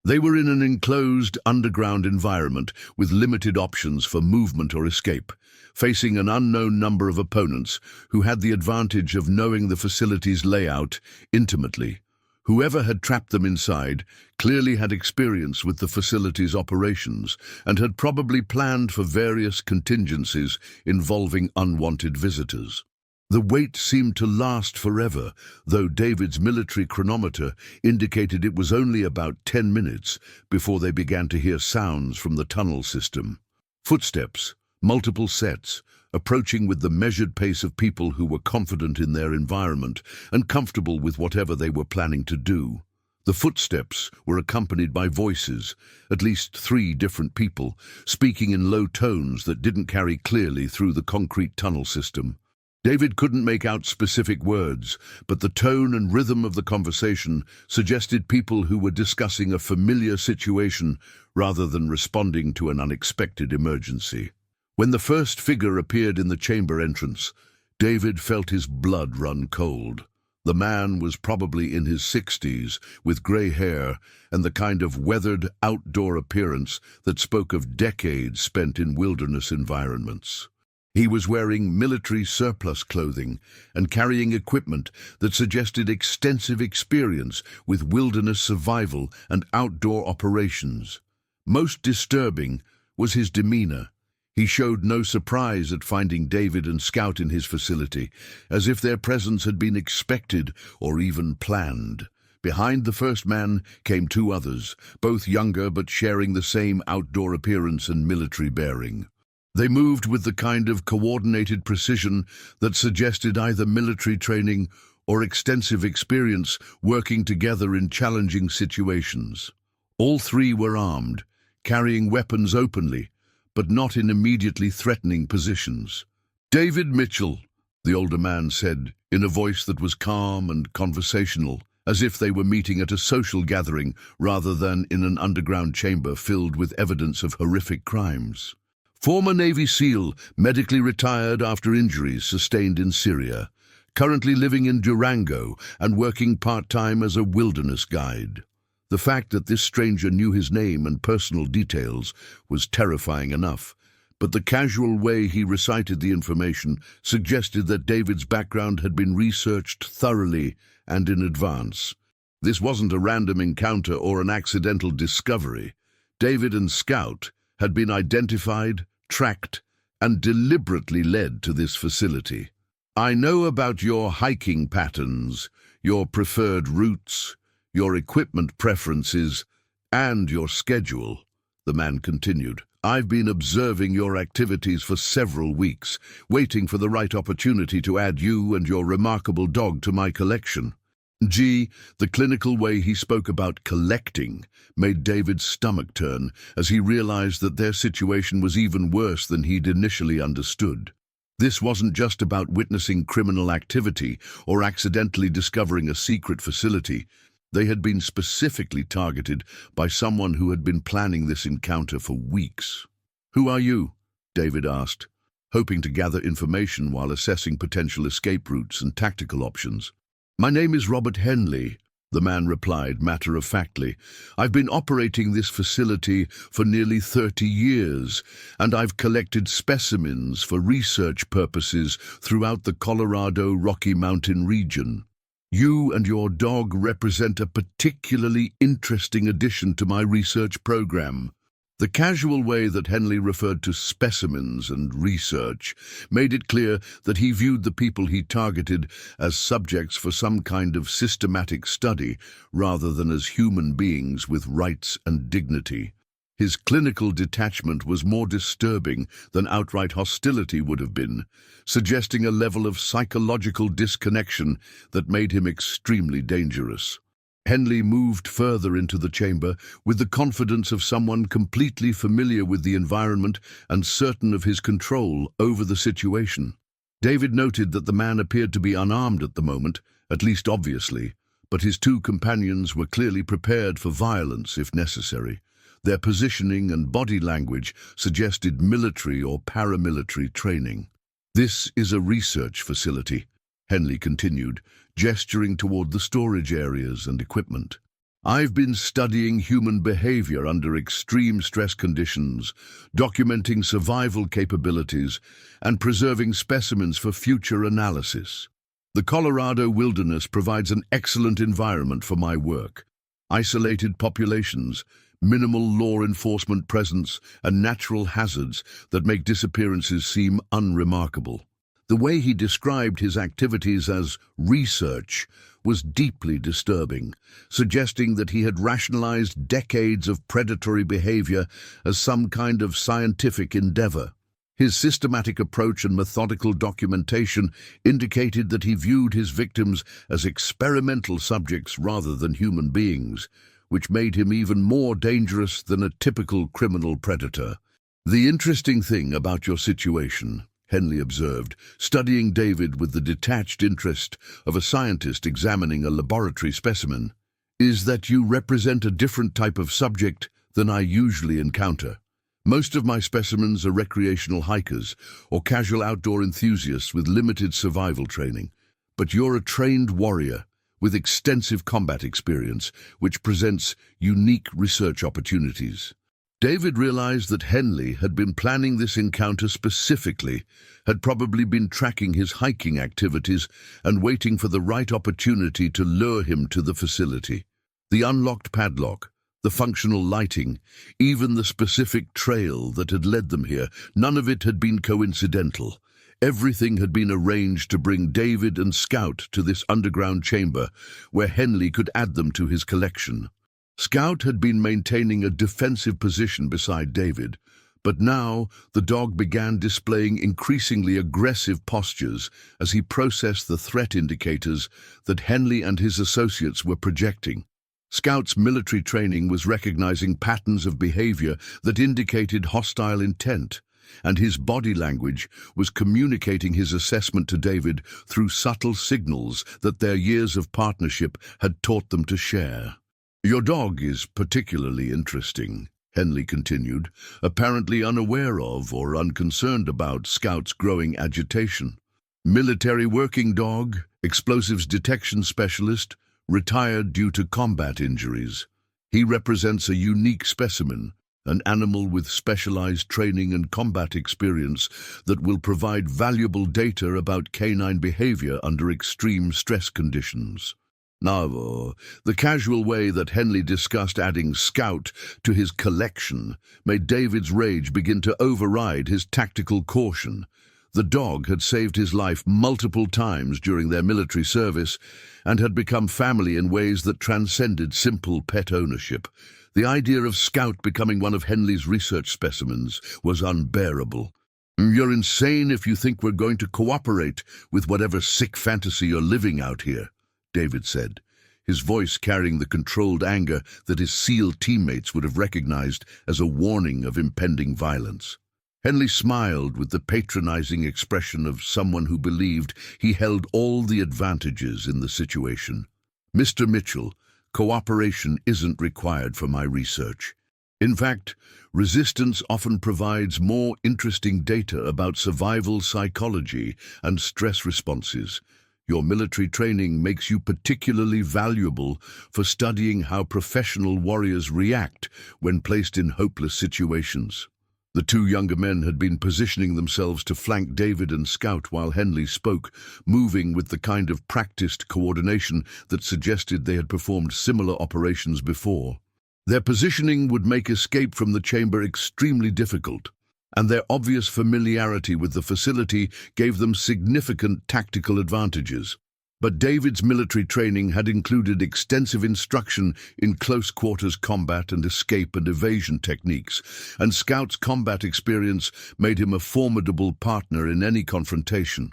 They were in an enclosed underground environment with limited options for movement or escape, facing an unknown number of opponents who had the advantage of knowing the facility's layout intimately. Whoever had trapped them inside clearly had experience with the facility's operations and had probably planned for various contingencies involving unwanted visitors. The wait seemed to last forever, though David's military chronometer indicated it was only about 10 minutes before they began to hear sounds from the tunnel system. Footsteps, multiple sets, approaching with the measured pace of people who were confident in their environment and comfortable with whatever they were planning to do. The footsteps were accompanied by voices, at least 3 different people, speaking in low tones that didn't carry clearly through the concrete tunnel system. David couldn't make out specific words, but the tone and rhythm of the conversation suggested people who were discussing a familiar situation rather than responding to an unexpected emergency. When the first figure appeared in the chamber entrance, David felt his blood run cold. The man was probably in his 60s, with grey hair and the kind of weathered outdoor appearance that spoke of decades spent in wilderness environments. He was wearing military surplus clothing and carrying equipment that suggested extensive experience with wilderness survival and outdoor operations. Most disturbing was his demeanor. He showed no surprise at finding David and Scout in his facility, as if their presence had been expected or even planned. Behind the first man came 2 others, both younger but sharing the same outdoor appearance and military bearing. They moved with the kind of coordinated precision that suggested either military training or extensive experience working together in challenging situations. All 3 were armed, carrying weapons openly, but not in immediately threatening positions. "David Mitchell," the older man said, in a voice that was calm and conversational, as if they were meeting at a social gathering rather than in an underground chamber filled with evidence of horrific crimes. "Former Navy SEAL, medically retired after injuries sustained in Syria, currently living in Durango and working part-time as a wilderness guide." The fact that this stranger knew his name and personal details was terrifying enough, but the casual way he recited the information suggested that David's background had been researched thoroughly and in advance. This wasn't a random encounter or an accidental discovery. David and Scout had been identified, tracked, and deliberately led to this facility. "I know about your hiking patterns, your preferred routes, your equipment preferences, and your schedule," the man continued. "I've been observing your activities for several weeks, waiting for the right opportunity to add you and your remarkable dog to my collection." The clinical way he spoke about collecting made David's stomach turn as he realized that their situation was even worse than he'd initially understood. This wasn't just about witnessing criminal activity or accidentally discovering a secret facility. They had been specifically targeted by someone who had been planning this encounter for weeks. "Who are you?" David asked, hoping to gather information while assessing potential escape routes and tactical options. "My name is Robert Henley," the man replied matter-of-factly. "I've been operating this facility for nearly 30 years, and I've collected specimens for research purposes throughout the Colorado Rocky Mountain region. You and your dog represent a particularly interesting addition to my research program." The casual way that Henley referred to specimens and research made it clear that he viewed the people he targeted as subjects for some kind of systematic study rather than as human beings with rights and dignity. His clinical detachment was more disturbing than outright hostility would have been, suggesting a level of psychological disconnection that made him extremely dangerous. Henley moved further into the chamber with the confidence of someone completely familiar with the environment and certain of his control over the situation. David noted that the man appeared to be unarmed at the moment, at least obviously, but his 2 companions were clearly prepared for violence if necessary. Their positioning and body language suggested military or paramilitary training. "This is a research facility," Henley continued, gesturing toward the storage areas and equipment. "I've been studying human behavior under extreme stress conditions, documenting survival capabilities, and preserving specimens for future analysis. The Colorado wilderness provides an excellent environment for my work. Isolated populations, minimal law enforcement presence, and natural hazards that make disappearances seem unremarkable." The way he described his activities as research was deeply disturbing, suggesting that he had rationalized decades of predatory behavior as some kind of scientific endeavor. His systematic approach and methodical documentation indicated that he viewed his victims as experimental subjects rather than human beings, which made him even more dangerous than a typical criminal predator. "The interesting thing about your situation," Henley observed, studying David with the detached interest of a scientist examining a laboratory specimen, "is that you represent a different type of subject than I usually encounter. Most of my specimens are recreational hikers or casual outdoor enthusiasts with limited survival training. But you're a trained warrior with extensive combat experience, which presents unique research opportunities." David realized that Henley had been planning this encounter specifically, had probably been tracking his hiking activities and waiting for the right opportunity to lure him to the facility. The unlocked padlock, the functional lighting, even the specific trail that had led them here, none of it had been coincidental. Everything had been arranged to bring David and Scout to this underground chamber where Henley could add them to his collection. Scout had been maintaining a defensive position beside David, but now the dog began displaying increasingly aggressive postures as he processed the threat indicators that Henley and his associates were projecting. Scout's military training was recognizing patterns of behavior that indicated hostile intent, and his body language was communicating his assessment to David through subtle signals that their years of partnership had taught them to share. "Your dog is particularly interesting," Henley continued, apparently unaware of or unconcerned about Scout's growing agitation. "Military working dog, explosives detection specialist, retired due to combat injuries. He represents a unique specimen, an animal with specialized training and combat experience that will provide valuable data about canine behavior under extreme stress conditions." Now, the casual way that Henley discussed adding Scout to his collection made David's rage begin to override his tactical caution. The dog had saved his life multiple times during their military service and had become family in ways that transcended simple pet ownership. The idea of Scout becoming one of Henley's research specimens was unbearable. "You're insane if you think we're going to cooperate with whatever sick fantasy you're living out here," David said, his voice carrying the controlled anger that his SEAL teammates would have recognized as a warning of impending violence. Henley smiled with the patronizing expression of someone who believed he held all the advantages in the situation. "Mr. Mitchell, cooperation isn't required for my research. In fact, resistance often provides more interesting data about survival psychology and stress responses. Your military training makes you particularly valuable for studying how professional warriors react when placed in hopeless situations." The two younger men had been positioning themselves to flank David and Scout while Henley spoke, moving with the kind of practiced coordination that suggested they had performed similar operations before. Their positioning would make escape from the chamber extremely difficult, and their obvious familiarity with the facility gave them significant tactical advantages. But David's military training had included extensive instruction in close-quarters combat and escape and evasion techniques, and Scout's combat experience made him a formidable partner in any confrontation.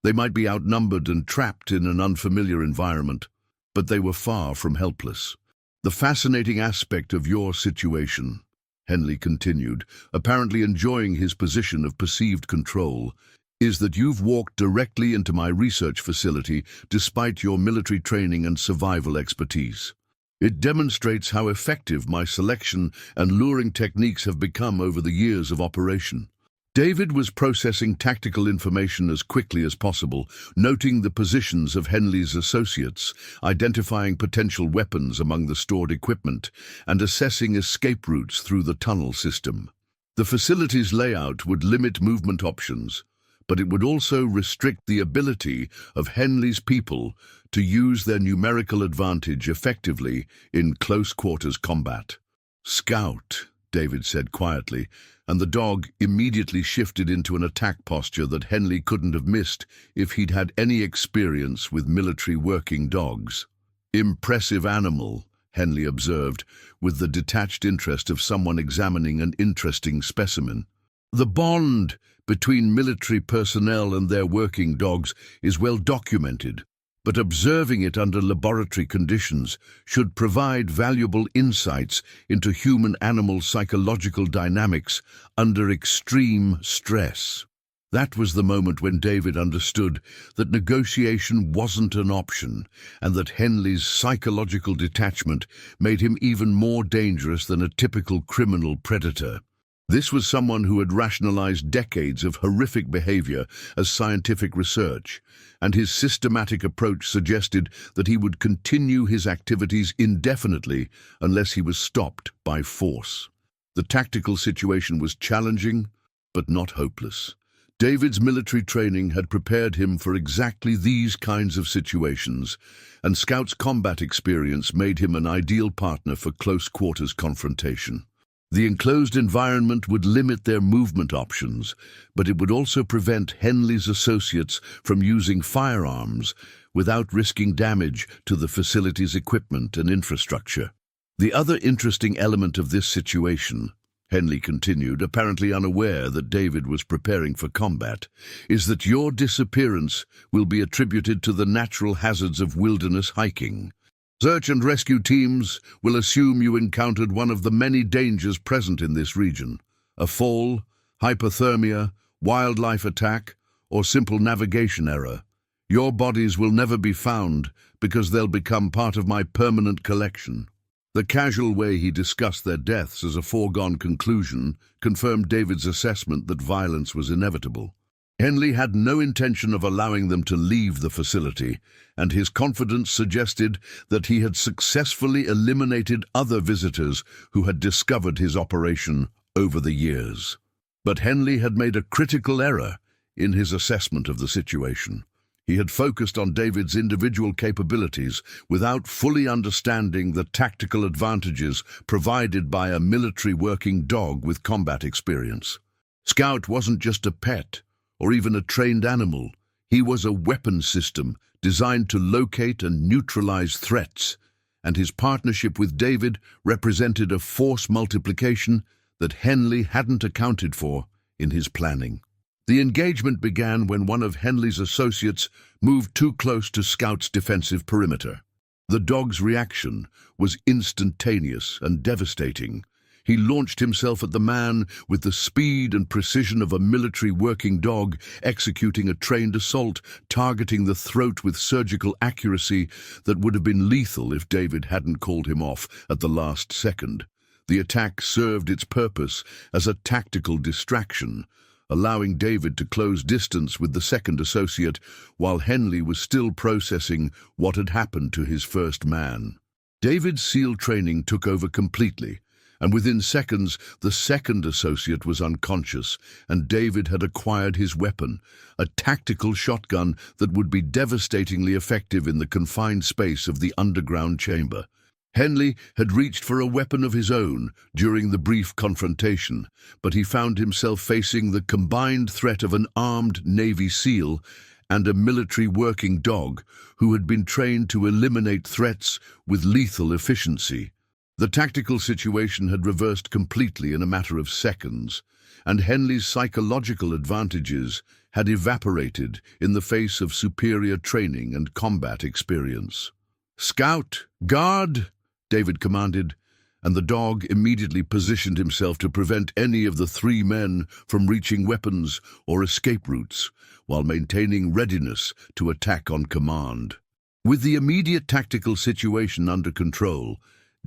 They might be outnumbered and trapped in an unfamiliar environment, but they were far from helpless. "The fascinating aspect of your situation," Henley continued, apparently enjoying his position of perceived control, "is that you've walked directly into my research facility despite your military training and survival expertise. It demonstrates how effective my selection and luring techniques have become over the years of operation." David was processing tactical information as quickly as possible, noting the positions of Henley's associates, identifying potential weapons among the stored equipment, and assessing escape routes through the tunnel system. The facility's layout would limit movement options, but it would also restrict the ability of Henley's people to use their numerical advantage effectively in close-quarters combat. "Scout," David said quietly, and the dog immediately shifted into an attack posture that Henley couldn't have missed if he'd had any experience with military working dogs. "Impressive animal," Henley observed, with the detached interest of someone examining an interesting specimen. The bond between military personnel and their working dogs is well documented, but observing it under laboratory conditions should provide valuable insights into human-animal psychological dynamics under extreme stress. That was the moment when David understood that negotiation wasn't an option, and that Henley's psychological detachment made him even more dangerous than a typical criminal predator. This was someone who had rationalized decades of horrific behavior as scientific research, and his systematic approach suggested that he would continue his activities indefinitely unless he was stopped by force. The tactical situation was challenging, but not hopeless. David's military training had prepared him for exactly these kinds of situations, and Scout's combat experience made him an ideal partner for close-quarters confrontation. The enclosed environment would limit their movement options, but it would also prevent Henley's associates from using firearms without risking damage to the facility's equipment and infrastructure. The other interesting element of this situation, Henley continued, apparently unaware that David was preparing for combat, is that your disappearance will be attributed to the natural hazards of wilderness hiking. Search and rescue teams will assume you encountered one of the many dangers present in this region: a fall, hypothermia, wildlife attack, or simple navigation error. Your bodies will never be found because they'll become part of my permanent collection. The casual way he discussed their deaths as a foregone conclusion confirmed David's assessment that violence was inevitable. Henley had no intention of allowing them to leave the facility, and his confidence suggested that he had successfully eliminated other visitors who had discovered his operation over the years. But Henley had made a critical error in his assessment of the situation. He had focused on David's individual capabilities without fully understanding the tactical advantages provided by a military working dog with combat experience. Scout wasn't just a pet or even a trained animal. He was a weapon system designed to locate and neutralize threats, and his partnership with David represented a force multiplication that Henley hadn't accounted for in his planning. The engagement began when one of Henley's associates moved too close to Scout's defensive perimeter. The dog's reaction was instantaneous and devastating. He launched himself at the man with the speed and precision of a military working dog executing a trained assault, targeting the throat with surgical accuracy that would have been lethal if David hadn't called him off at the last second. The attack served its purpose as a tactical distraction, allowing David to close distance with the second associate while Henley was still processing what had happened to his first man. David's SEAL training took over completely, and within seconds the second associate was unconscious, and David had acquired his weapon, a tactical shotgun that would be devastatingly effective in the confined space of the underground chamber. Henley had reached for a weapon of his own during the brief confrontation, but he found himself facing the combined threat of an armed Navy SEAL and a military working dog who had been trained to eliminate threats with lethal efficiency. The tactical situation had reversed completely in a matter of seconds, and Henley's psychological advantages had evaporated in the face of superior training and combat experience. "Scout, guard!" David commanded, and the dog immediately positioned himself to prevent any of the three men from reaching weapons or escape routes, while maintaining readiness to attack on command. With the immediate tactical situation under control,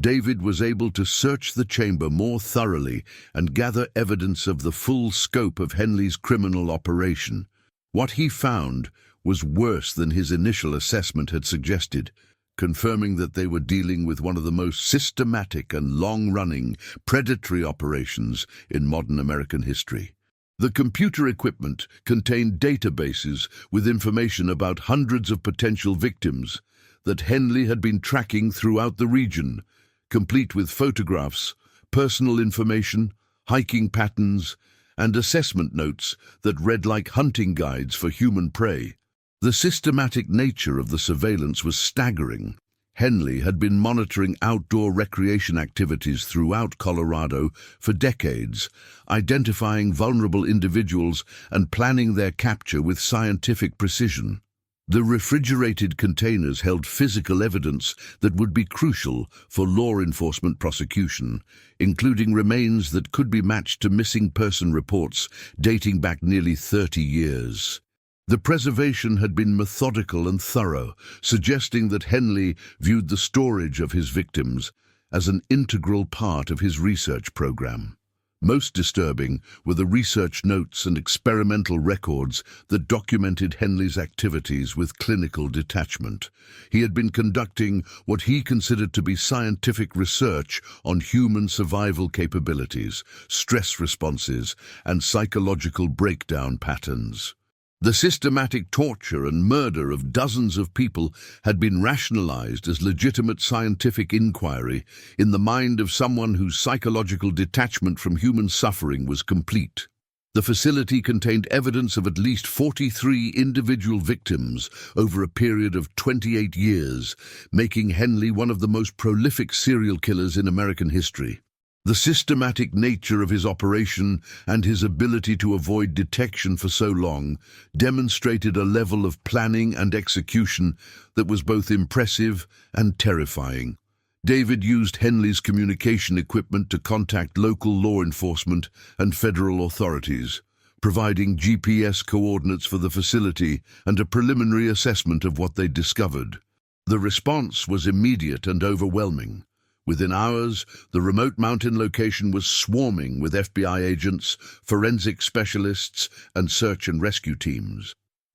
David was able to search the chamber more thoroughly and gather evidence of the full scope of Henley's criminal operation. What he found was worse than his initial assessment had suggested, confirming that they were dealing with one of the most systematic and long-running predatory operations in modern American history. The computer equipment contained databases with information about hundreds of potential victims that Henley had been tracking throughout the region, complete with photographs, personal information, hiking patterns, and assessment notes that read like hunting guides for human prey. The systematic nature of the surveillance was staggering. Henley had been monitoring outdoor recreation activities throughout Colorado for decades, identifying vulnerable individuals and planning their capture with scientific precision. The refrigerated containers held physical evidence that would be crucial for law enforcement prosecution, including remains that could be matched to missing person reports dating back nearly 30 years. The preservation had been methodical and thorough, suggesting that Henley viewed the storage of his victims as an integral part of his research program. Most disturbing were the research notes and experimental records that documented Henley's activities with clinical detachment. He had been conducting what he considered to be scientific research on human survival capabilities, stress responses, and psychological breakdown patterns. The systematic torture and murder of dozens of people had been rationalized as legitimate scientific inquiry in the mind of someone whose psychological detachment from human suffering was complete. The facility contained evidence of at least 43 individual victims over a period of 28 years, making Henley one of the most prolific serial killers in American history. The systematic nature of his operation and his ability to avoid detection for so long demonstrated a level of planning and execution that was both impressive and terrifying. David used Henley's communication equipment to contact local law enforcement and federal authorities, providing GPS coordinates for the facility and a preliminary assessment of what they discovered. The response was immediate and overwhelming. Within hours, the remote mountain location was swarming with FBI agents, forensic specialists, and search and rescue teams.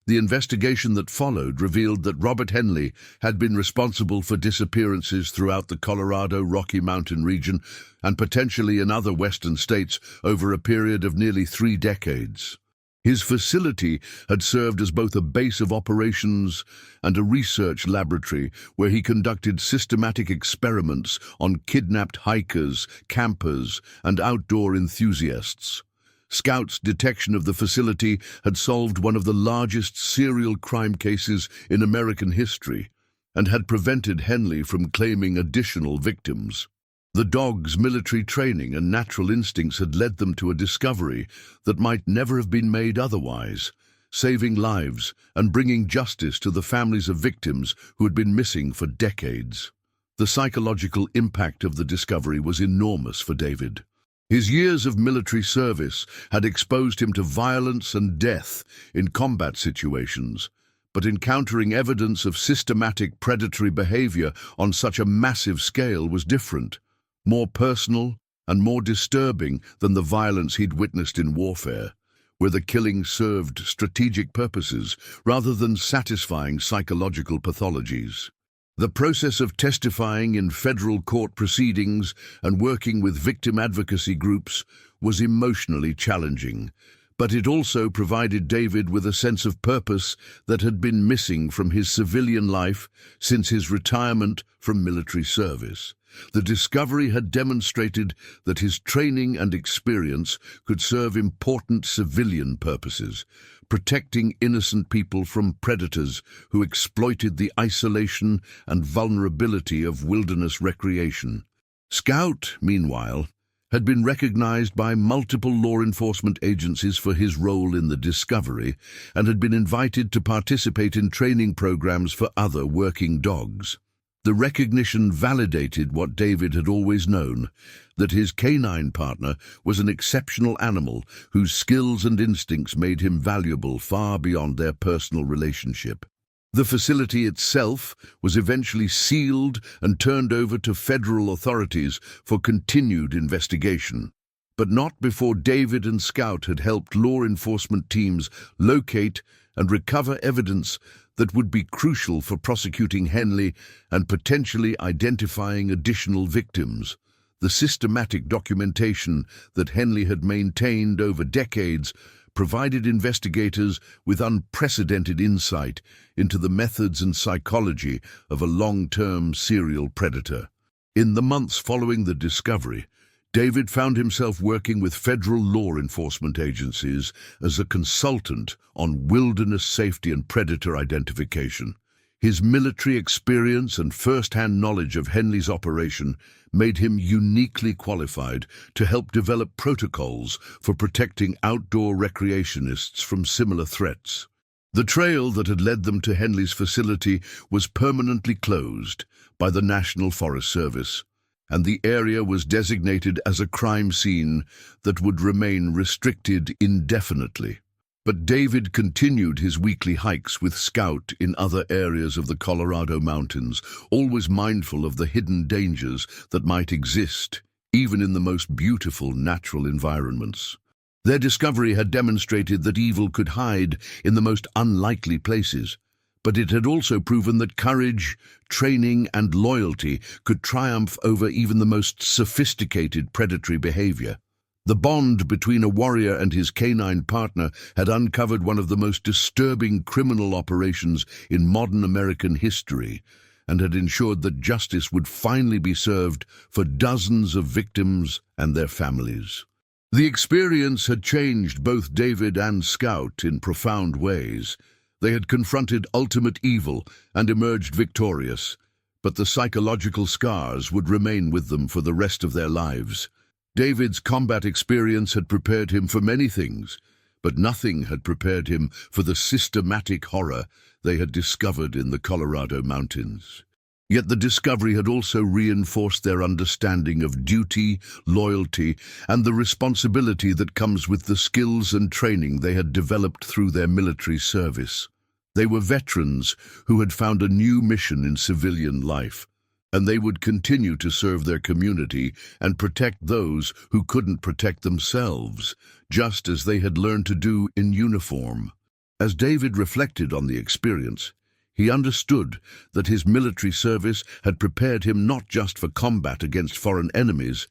The investigation that followed revealed that Robert Henley had been responsible for disappearances throughout the Colorado Rocky Mountain region and potentially in other western states over a period of nearly 3 decades. His facility had served as both a base of operations and a research laboratory where he conducted systematic experiments on kidnapped hikers, campers, and outdoor enthusiasts. Scouts' detection of the facility had solved one of the largest serial crime cases in American history and had prevented Henley from claiming additional victims. The dog's military training and natural instincts had led them to a discovery that might never have been made otherwise, saving lives and bringing justice to the families of victims who had been missing for decades. The psychological impact of the discovery was enormous for David. His years of military service had exposed him to violence and death in combat situations, but encountering evidence of systematic predatory behavior on such a massive scale was different, more personal and more disturbing than the violence he'd witnessed in warfare, where the killing served strategic purposes rather than satisfying psychological pathologies. The process of testifying in federal court proceedings and working with victim advocacy groups was emotionally challenging, but it also provided David with a sense of purpose that had been missing from his civilian life since his retirement from military service. The discovery had demonstrated that his training and experience could serve important civilian purposes, protecting innocent people from predators who exploited the isolation and vulnerability of wilderness recreation. Scout, meanwhile, had been recognized by multiple law enforcement agencies for his role in the discovery and had been invited to participate in training programs for other working dogs. The recognition validated what David had always known, that his canine partner was an exceptional animal whose skills and instincts made him valuable far beyond their personal relationship. The facility itself was eventually sealed and turned over to federal authorities for continued investigation, but not before David and Scout had helped law enforcement teams locate and recover evidence that would be crucial for prosecuting Henley and potentially identifying additional victims. The systematic documentation that Henley had maintained over decades provided investigators with unprecedented insight into the methods and psychology of a long-term serial predator. In the months following the discovery, David found himself working with federal law enforcement agencies as a consultant on wilderness safety and predator identification. His military experience and first-hand knowledge of Henley's operation made him uniquely qualified to help develop protocols for protecting outdoor recreationists from similar threats. The trail that had led them to Henley's facility was permanently closed by the National Forest Service, and the area was designated as a crime scene that would remain restricted indefinitely. But David continued his weekly hikes with Scout in other areas of the Colorado mountains, always mindful of the hidden dangers that might exist, even in the most beautiful natural environments. Their discovery had demonstrated that evil could hide in the most unlikely places, but it had also proven that courage, training, and loyalty could triumph over even the most sophisticated predatory behavior. The bond between a warrior and his canine partner had uncovered one of the most disturbing criminal operations in modern American history, and had ensured that justice would finally be served for dozens of victims and their families. The experience had changed both David and Scout in profound ways. They had confronted ultimate evil and emerged victorious, but the psychological scars would remain with them for the rest of their lives. David's combat experience had prepared him for many things, but nothing had prepared him for the systematic horror they had discovered in the Colorado mountains. Yet the discovery had also reinforced their understanding of duty, loyalty, and the responsibility that comes with the skills and training they had developed through their military service. They were veterans who had found a new mission in civilian life, and they would continue to serve their community and protect those who couldn't protect themselves, just as they had learned to do in uniform. As David reflected on the experience, he understood that his military service had prepared him not just for combat against foreign enemies,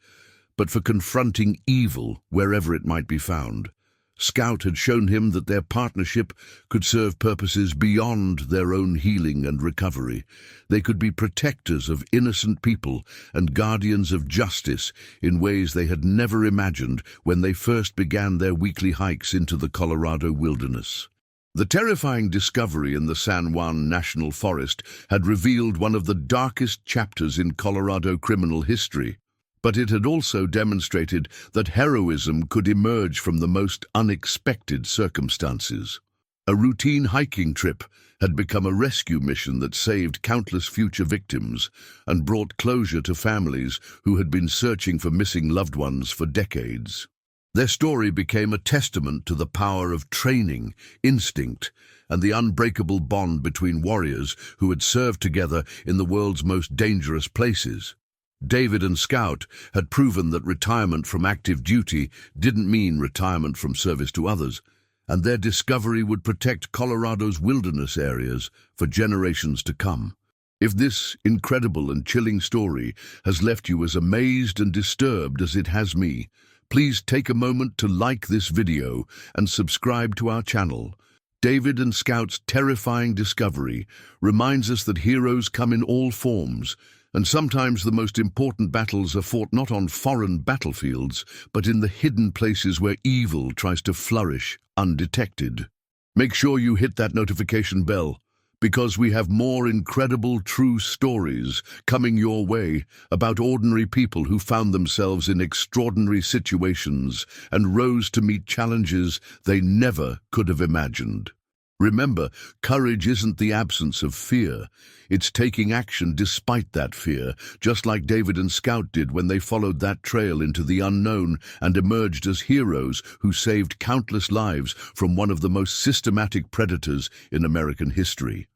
but for confronting evil wherever it might be found. Scout had shown him that their partnership could serve purposes beyond their own healing and recovery. They could be protectors of innocent people and guardians of justice in ways they had never imagined when they first began their weekly hikes into the Colorado wilderness. The terrifying discovery in the San Juan National Forest had revealed one of the darkest chapters in Colorado criminal history. But it had also demonstrated that heroism could emerge from the most unexpected circumstances. A routine hiking trip had become a rescue mission that saved countless future victims and brought closure to families who had been searching for missing loved ones for decades. Their story became a testament to the power of training, instinct, and the unbreakable bond between warriors who had served together in the world's most dangerous places. David and Scout had proven that retirement from active duty didn't mean retirement from service to others, and their discovery would protect Colorado's wilderness areas for generations to come. If this incredible and chilling story has left you as amazed and disturbed as it has me, please take a moment to like this video and subscribe to our channel. David and Scout's terrifying discovery reminds us that heroes come in all forms, and sometimes the most important battles are fought not on foreign battlefields, but in the hidden places where evil tries to flourish undetected. Make sure you hit that notification bell, because we have more incredible true stories coming your way about ordinary people who found themselves in extraordinary situations and rose to meet challenges they never could have imagined. Remember, courage isn't the absence of fear. It's taking action despite that fear, just like David and Scout did when they followed that trail into the unknown and emerged as heroes who saved countless lives from one of the most systematic predators in American history.